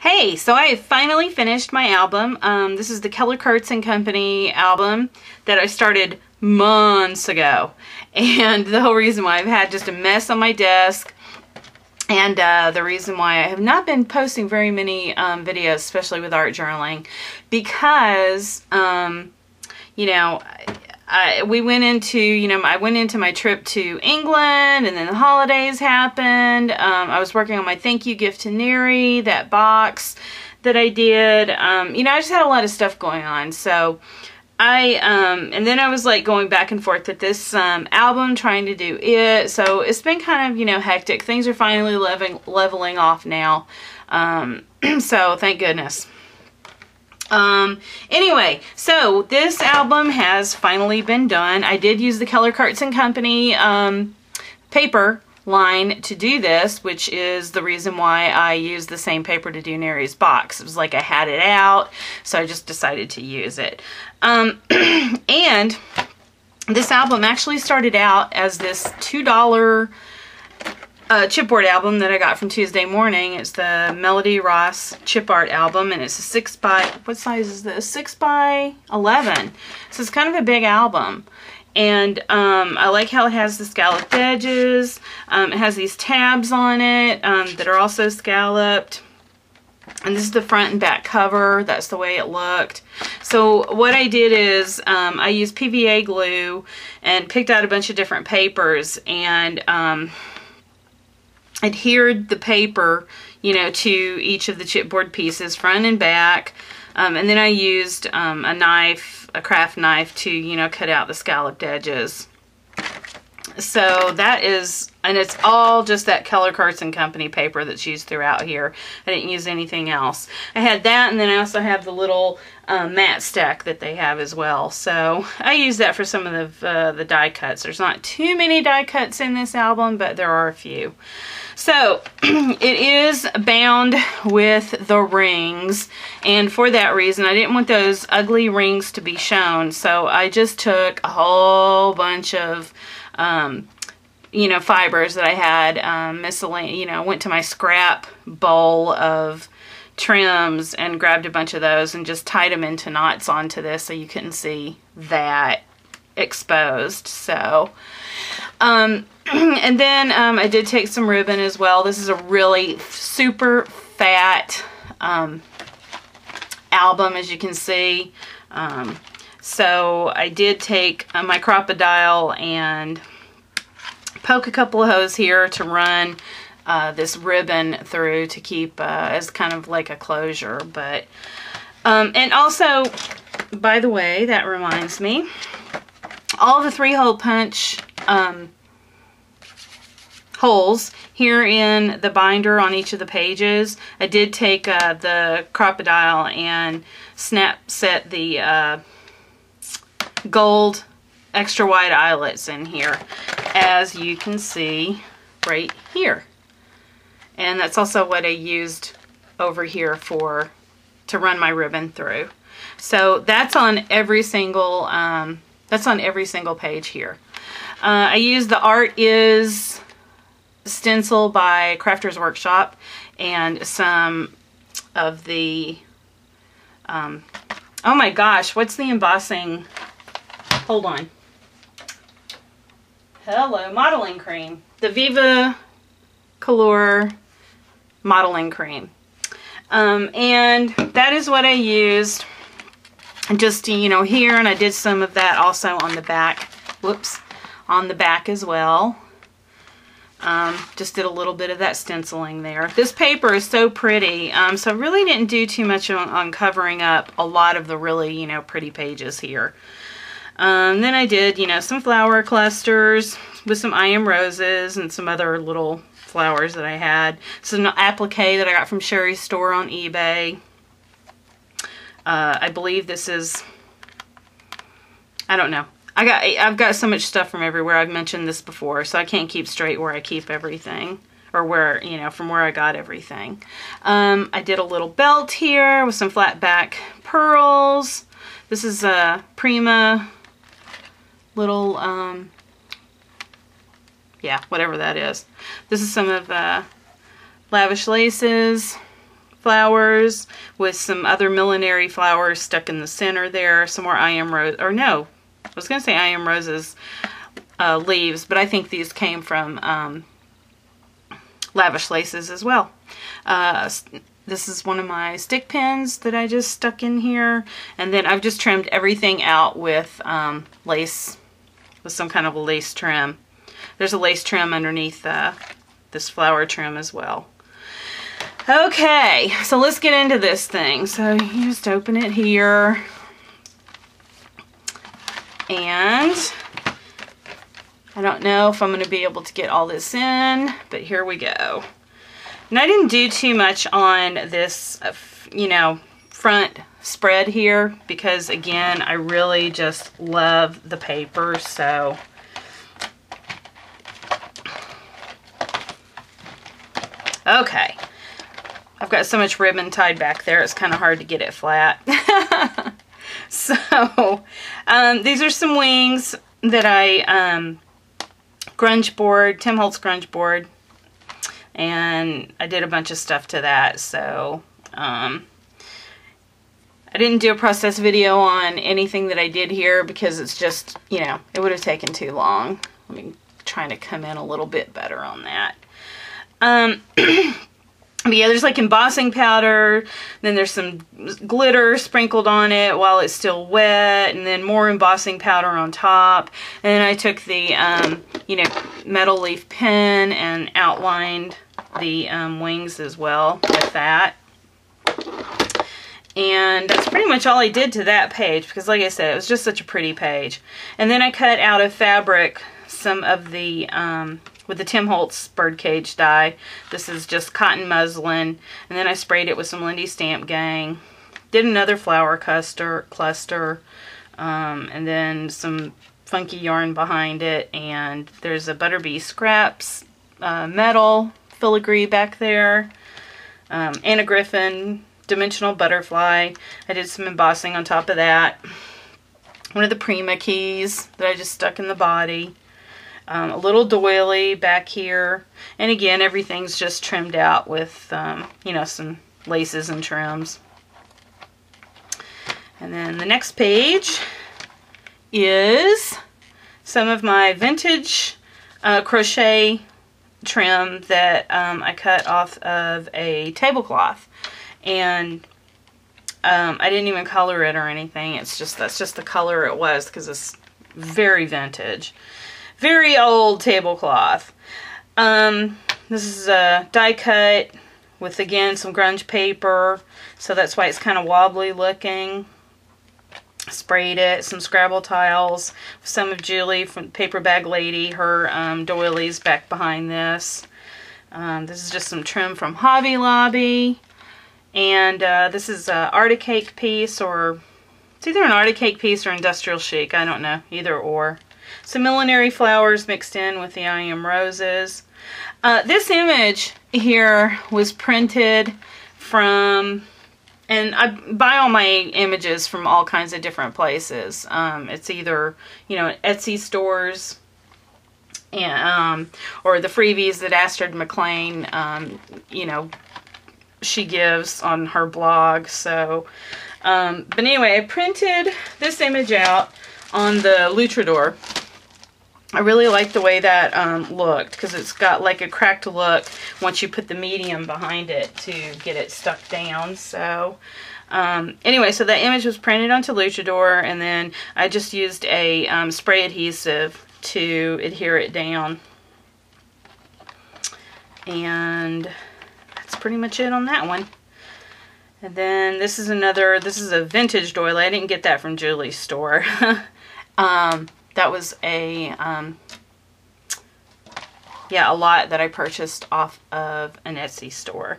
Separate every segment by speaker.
Speaker 1: Hey, so I have finally finished my album. This is the Kellerkurtz and Company album that I started months ago. And the whole reason why I've had just a mess on my desk, and the reason why I have not been posting very many videos, especially with art journaling, because, we went into, I went into my trip to England, and then the holidays happened. I was working on my thank you gift to Neri, that box that I did. I just had a lot of stuff going on. So and then I was like going back and forth with this album, trying to do it. So it's been kind of, hectic. Things are finally leveling off now. So thank goodness. Anyway, so this album has finally been done. I did use the Kellerkurtz and Company paper line to do this, which is the reason why I used the same paper to do Neri's box. It was like I had it out, so I just decided to use it. And this album actually started out as this $2 chipboard album that I got from Tuesday Morning. It's the Melody Ross chip art album, and it's a 6 by, what size is this? 6 by 11. So it's kind of a big album. And I like how it has the scalloped edges. It has these tabs on it that are also scalloped. And this is the front and back cover. That's the way it looked. So what I did is I used PVA glue and picked out a bunch of different papers and adhered the paper, to each of the chipboard pieces, front and back. And then I used a craft knife to, cut out the scalloped edges. So that is, and it's all just that Kellerkurtz and Company paper that's used throughout here. I didn't use anything else. I had that, and then I also have the little mat stack that they have as well. So I use that for some of the die cuts. There's not too many die cuts in this album, but there are a few. So it is bound with the rings, and for that reason I didn't want those ugly rings to be shown, so I just took a whole bunch of fibers that I had, miscellaneous, went to my scrap bowl of trims and grabbed a bunch of those and just tied them into knots onto this so you couldn't see that exposed. So and then I did take some ribbon as well. This is a really super fat album, as you can see. So I did take my crocodile and poke a couple of holes here to run this ribbon through to keep as kind of like a closure. But and also, by the way, that reminds me, all the 3-hole punch holes here in the binder on each of the pages, I did take the crocodile and snap set the gold extra wide eyelets in here, as you can see right here. And that's also what I used over here to run my ribbon through. So that's on every single page here. I used the Art Is stencil by Crafter's Workshop and some of the oh my gosh, what's the embossing? Hold on. Hello, modeling cream. The Viva Color modeling cream. And that is what I used just here, and I did some of that also on the back. Whoops, on the back as well. Just did a little bit of that stenciling there. This paper is so pretty, so I really didn't do too much on covering up a lot of the really, pretty pages here. Then I did, some flower clusters with some I Am Roses and some other little flowers that I had. Some applique that I got from Sherry's store on eBay. I believe this is, I don't know. I've got so much stuff from everywhere. I've mentioned this before, so I can't keep straight where I keep everything, or where, from where I got everything. I did a little belt here with some flat back pearls. This is a Prima little, yeah, whatever that is. This is some of Lavish Laces, flowers with some other millinery flowers stuck in the center there. Some more I Am Rose, or no, I was going to say I Am Roses leaves, but I think these came from Lavish Laces as well. This is one of my stick pins that I just stuck in here. And then I've just trimmed everything out with lace, with some kind of a lace trim. There's a lace trim underneath this flower trim as well. Okay, so let's get into this thing. So you just open it here. And I don't know if I'm going to be able to get all this in, but here we go. And I didn't do too much on this, you know, front spread here because, again, I really just love the paper, so. Okay. I've got so much ribbon tied back there, it's kind of hard to get it flat. So, these are some wings that I grunge board, Tim Holtz grunge board. And I did a bunch of stuff to that, so I didn't do a process video on anything that I did here because it's just, you know, it would have taken too long. Let me try to come in a little bit better on that. But yeah, there's like embossing powder, then there's some glitter sprinkled on it while it's still wet, and then more embossing powder on top. And then I took the, you know, metal leaf pen and outlined the wings as well with that. And that's pretty much all I did to that page because, like I said, it was just such a pretty page. And then I cut out of fabric some of the, with the Tim Holtz birdcage dye. This is just cotton muslin. And then I sprayed it with some Lindy Stamp Gang. Did another flower cluster. And then some funky yarn behind it. And there's a Butterbee Scraps metal filigree back there. Anna Griffin dimensional butterfly. I did some embossing on top of that. One of the Prima keys that I just stuck in the body. A little doily back here. And again, everything's just trimmed out with, you know, some laces and trims. And then the next page is some of my vintage crochet trim that I cut off of a tablecloth. And I didn't even color it or anything. It's just, that's just the color it was because it's very vintage. Very old tablecloth. This is a die cut with, again, some grunge paper. So that's why it's kind of wobbly looking. Sprayed it. Some Scrabble tiles. Some of Julie from Paper Bag Lady. Her doilies back behind this. This is just some trim from Hobby Lobby. And this is an Arctic Cake piece, or it's either an Arctic Cake piece or Industrial Chic. I don't know. Either or. Some millinery flowers mixed in with the I Am Roses. This image here was printed from, and I buy all my images from all kinds of different places. It's either, you know, Etsy stores, and or the freebies that Astrid McLean, you know, she gives on her blog. So, but anyway, I printed this image out on the Luchador. I really like the way that looked because it's got like a cracked look once you put the medium behind it to get it stuck down. So anyway, so that image was printed onto Luchador, and then I just used a spray adhesive to adhere it down. And that's pretty much it on that one. And then this is another, this is a vintage doily. I didn't get that from Julie's store. That was a, yeah, a lot that I purchased off of an Etsy store.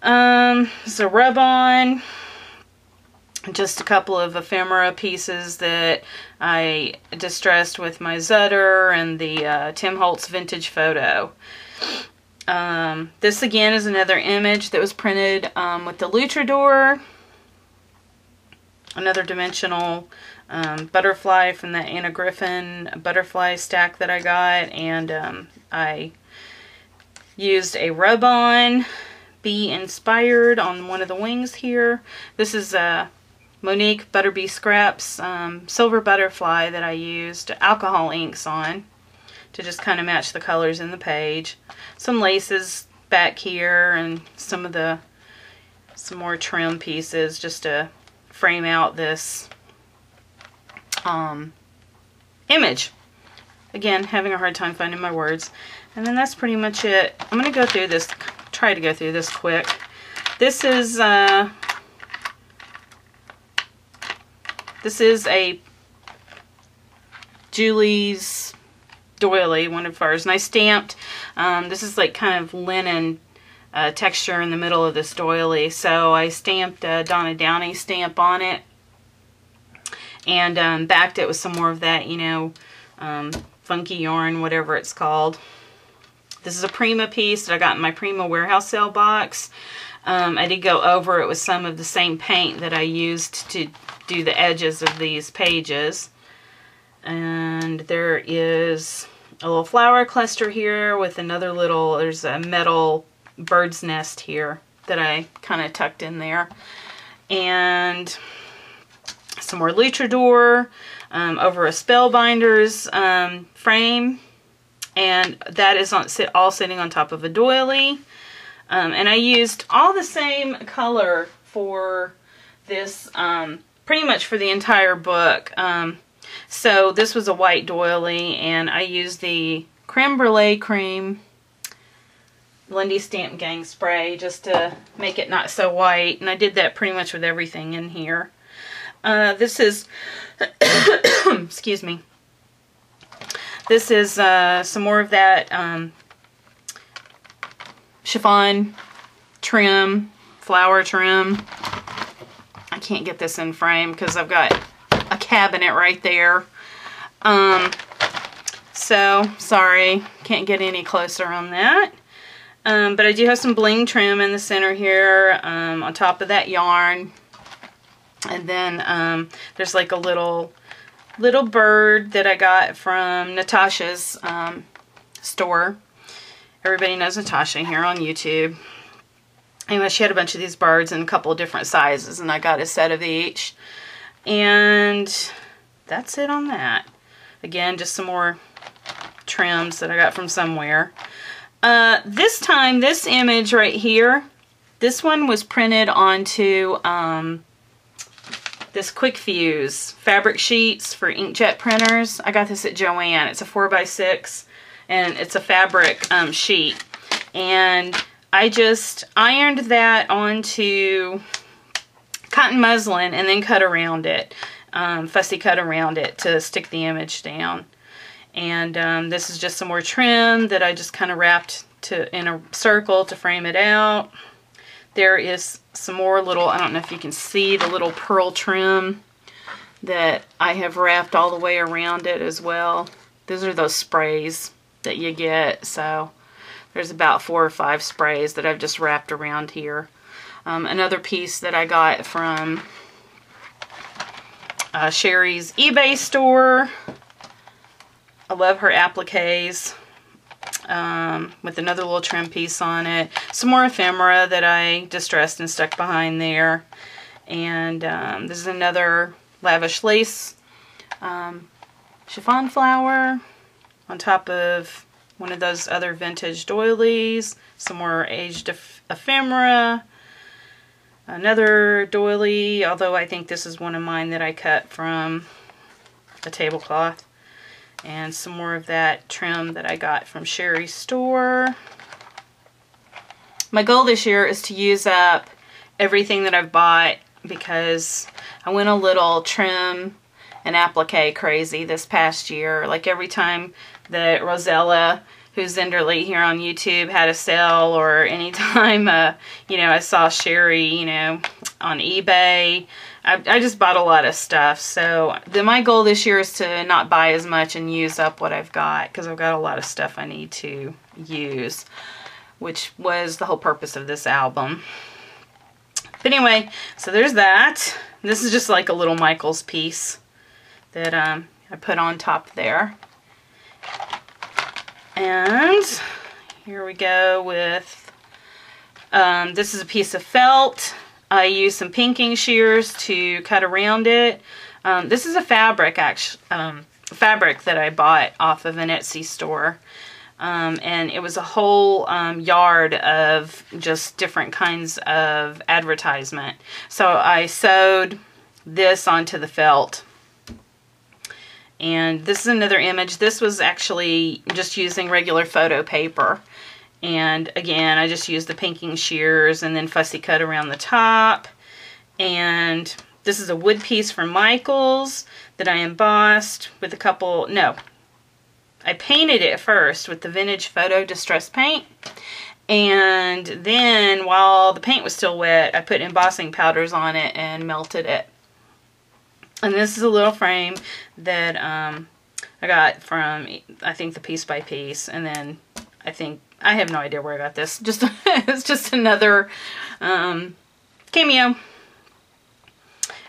Speaker 1: It's a rub-on. Just a couple of ephemera pieces that I distressed with my Zutter and the Tim Holtz vintage photo. This again is another image that was printed with the Luchador. Another dimensional butterfly from that Anna Griffin butterfly stack that I got, and I used a rub-on bee inspired on one of the wings here. This is Monique Butterbee Scraps Silver Butterfly that I used alcohol inks on to just kind of match the colors in the page. Some laces back here and some more trim pieces just to frame out this image. Again, having a hard time finding my words. And then that's pretty much it. I'm going to go through this, try to go through this quick. This is a Julie's doily, one of ours, and I stamped, this is like kind of linen texture in the middle of this doily, so I stamped a Donna Downey stamp on it, and backed it with some more of that, you know, funky yarn, whatever it's called. This is a Prima piece that I got in my Prima warehouse sale box. I did go over it with some of the same paint that I used to do the edges of these pages. And there is a little flower cluster here with another little, there's a metal bird's nest here that I kind of tucked in there. And some more luchador over a Spellbinders frame. And that is all sitting on top of a doily. And I used all the same color for this, pretty much for the entire book. So this was a white doily, and I used the Creme Brulee Cream Lindy Stamp Gang spray just to make it not so white. And I did that pretty much with everything in here. This is, excuse me. This is some more of that chiffon trim, flower trim. I can't get this in frame because I've got a cabinet right there. So, sorry, can't get any closer on that. But I do have some bling trim in the center here on top of that yarn. And then there's like a little bird that I got from Natasha's store. Everybody knows Natasha here on YouTube. Anyway, she had a bunch of these birds in a couple of different sizes, and I got a set of each. And that's it on that. Again, just some more trims that I got from somewhere. This time, this image right here, this one was printed onto this Quick Fuse fabric sheets for inkjet printers. I got this at Joann. It's a 4x6, and it's a fabric sheet. And I just ironed that onto cotton muslin and then cut around it, fussy cut around it to stick the image down. And this is just some more trim that I just kind of wrapped in a circle to frame it out. There is some more little, I don't know if you can see the little pearl trim that I have wrapped all the way around it as well. Those are those sprays that you get. So there's about 4 or 5 sprays that I've just wrapped around here. Another piece that I got from Sherry's eBay store. I love her appliques. With another little trim piece on it. Some more ephemera that I distressed and stuck behind there. And this is another lavish lace chiffon flower on top of one of those other vintage doilies. Some more aged ephemera. Another doily, although I think this is one of mine that I cut from a tablecloth. And some more of that trim that I got from Sherry's store. My goal this year is to use up everything that I've bought because I went a little trim and applique crazy this past year. Like every time that Rosella, who's Zenderly here on YouTube, had a sale, or anytime, you know, I saw Sherry, you know, on eBay, I just bought a lot of stuff. So my goal this year is to not buy as much and use up what I've got, because I've got a lot of stuff I need to use, which was the whole purpose of this album. But anyway, so there's that. This is just like a little Michaels piece that I put on top there. And here we go with This is a piece of felt. I used some pinking shears to cut around it. This is a fabric, fabric that I bought off of an Etsy store. And it was a whole yard of just different kinds of advertisement. So I sewed this onto the felt. And this is another image. This was actually just using regular photo paper. And again, I just used the pinking shears and then fussy cut around the top. And this is a wood piece from Michael's that I embossed with a couple, no, I painted it first with the vintage photo distress paint. And then while the paint was still wet, I put embossing powders on it and melted it. And this is a little frame that I got from, I think, the Piece by Piece. And then I have no idea where I got this. It's just another cameo.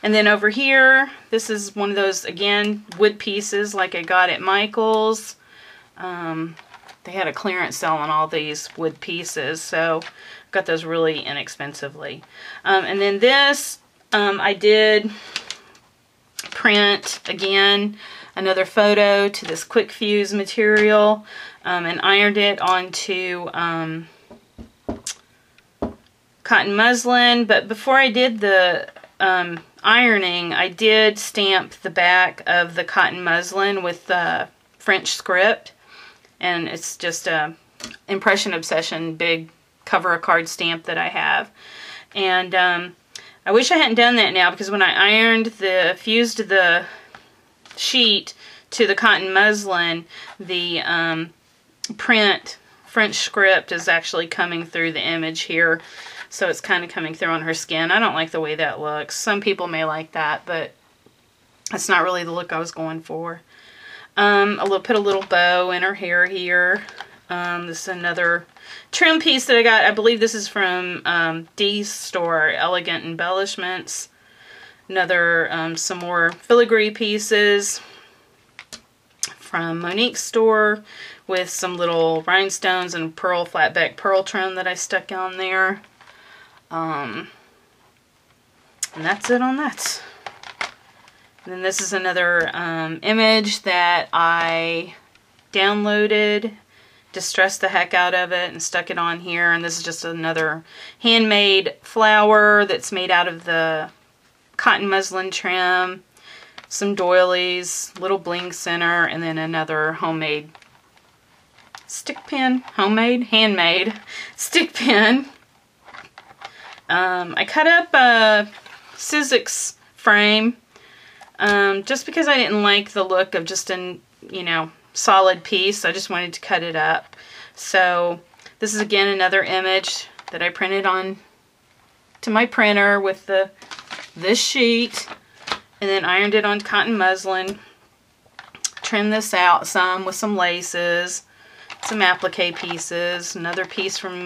Speaker 1: And then over here, this is one of those, again, wood pieces like I got at Michael's. They had a clearance sale on all these wood pieces, so I got those really inexpensively. And then this, I did print, again, another photo to this quick fuse material, and ironed it onto cotton muslin. But before I did the ironing, I did stamp the back of the cotton muslin with French script, and it's just a Impression Obsession big cover a card stamp that I have. And I wish I hadn't done that now, because when I fused the sheet to the cotton muslin, the print French script is actually coming through the image here. So it's kind of coming through on her skin. I don't like the way that looks. Some people may like that, but that's not really the look I was going for. I'll put a little bow in her hair here. This is another trim piece that I got. I believe this is from Dee's store, Elegant Embellishments. Another, some more filigree pieces from Monique's store with some little rhinestones and pearl, flat back pearl trim that I stuck on there. And that's it on that. And then this is another image that I downloaded, distressed the heck out of it, and stuck it on here. And this is just another handmade flower that's made out of the cotton muslin trim, some doilies, little bling center, and then another homemade stick pin, handmade stick pin. I cut up a Sizzix frame just because I didn't like the look of just an, solid piece. I just wanted to cut it up. So this is again another image that I printed on to my printer with this sheet, and then ironed it on cotton muslin. Trimmed this out some with some laces, some applique pieces, another piece from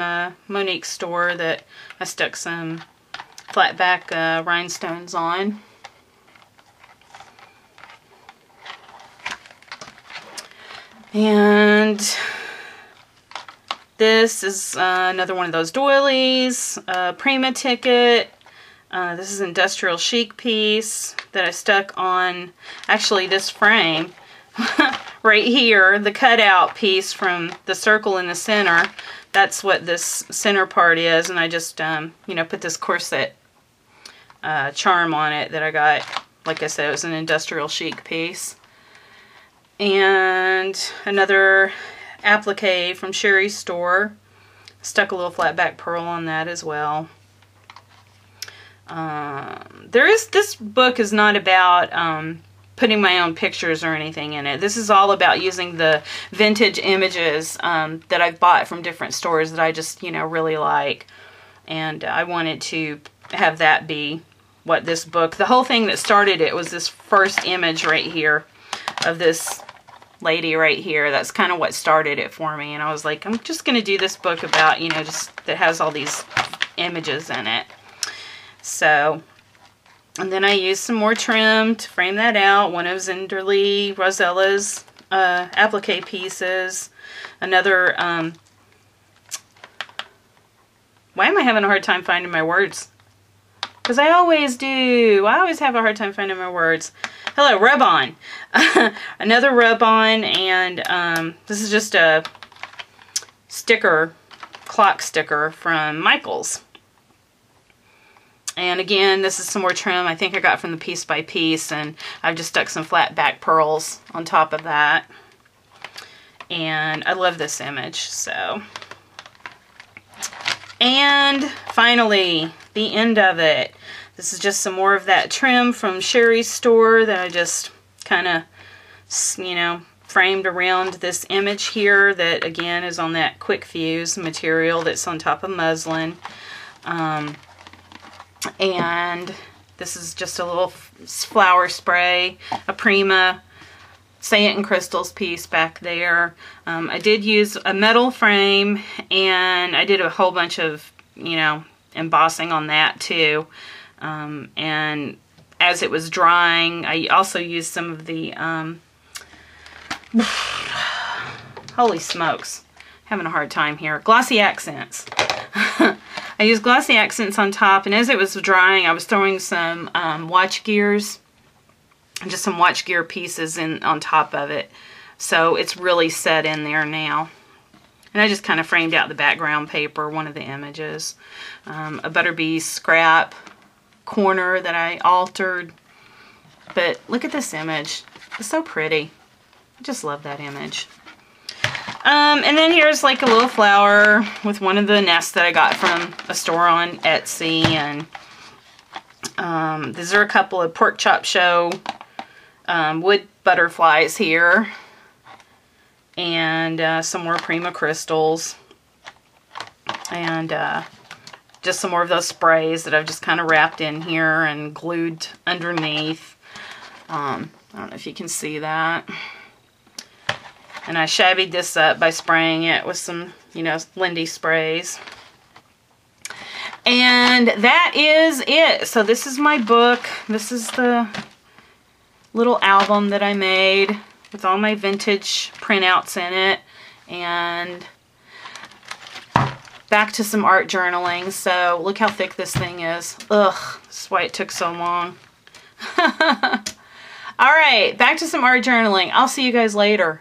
Speaker 1: Monique's store that I stuck some flat back rhinestones on. And this is another one of those doilies, Prima ticket. This is an industrial chic piece that I stuck on, actually this frame right here, the cutout piece from the circle in the center. That's what this center part is, and I just, put this corset charm on it that I got. Like I said, it was an industrial chic piece. And another applique from Sherry's store. Stuck a little flat back pearl on that as well. This book is not about putting my own pictures or anything in it. This is all about using the vintage images that I've bought from different stores that I just, really like. And I wanted to have that be what this book, the whole thing that started it was this first image right here of this lady right here. That's kind of what started it for me. And I was like, I'm just going to do this book about, just that has all these images in it. So, and then I used some more trim to frame that out. One of Zinderly Rosella's applique pieces. Another Why am I having a hard time finding my words? Because I always do. I always have a hard time finding my words. Hello, rub-on. Another rub-on, and this is just a sticker, clock sticker from Michaels. And again, this is some more trim I think I got from the Piece by Piece, and I've just stuck some flat back pearls on top of that. And I love this image, so. And finally, the end of it. This is just some more of that trim from Sherry's store that I just kind of, you know, framed around this image here that, again, is on that quick fuse material that's on top of muslin. And this is just a little flower spray, a Prima Say It in Crystals piece back there. I did use a metal frame, and I did a whole bunch of, you know, embossing on that too. And as it was drying, I also used some of the, holy smokes, having a hard time here, glossy accents. I used glossy accents on top, and as it was drying, I was throwing some watch gears, just some watch gear pieces on top of it. So it's really set in there now. And I just kind of framed out the background paper, one of the images. A Butterbee scrap corner that I altered. But look at this image. It's so pretty. I just love that image. And then here's like a little flower with one of the nests that I got from a store on Etsy. And these are a couple of Pork Chop Show wood butterflies here. And some more Prima crystals. And just some more of those sprays that I've just kind of wrapped in here and glued underneath. I don't know if you can see that. And I shabbied this up by spraying it with some, you know, Lindy sprays. And that is it. So this is my book. This is the little album that I made with all my vintage printouts in it. And back to some art journaling. So look how thick this thing is. Ugh, that's why it took so long. All right, back to some art journaling. I'll see you guys later.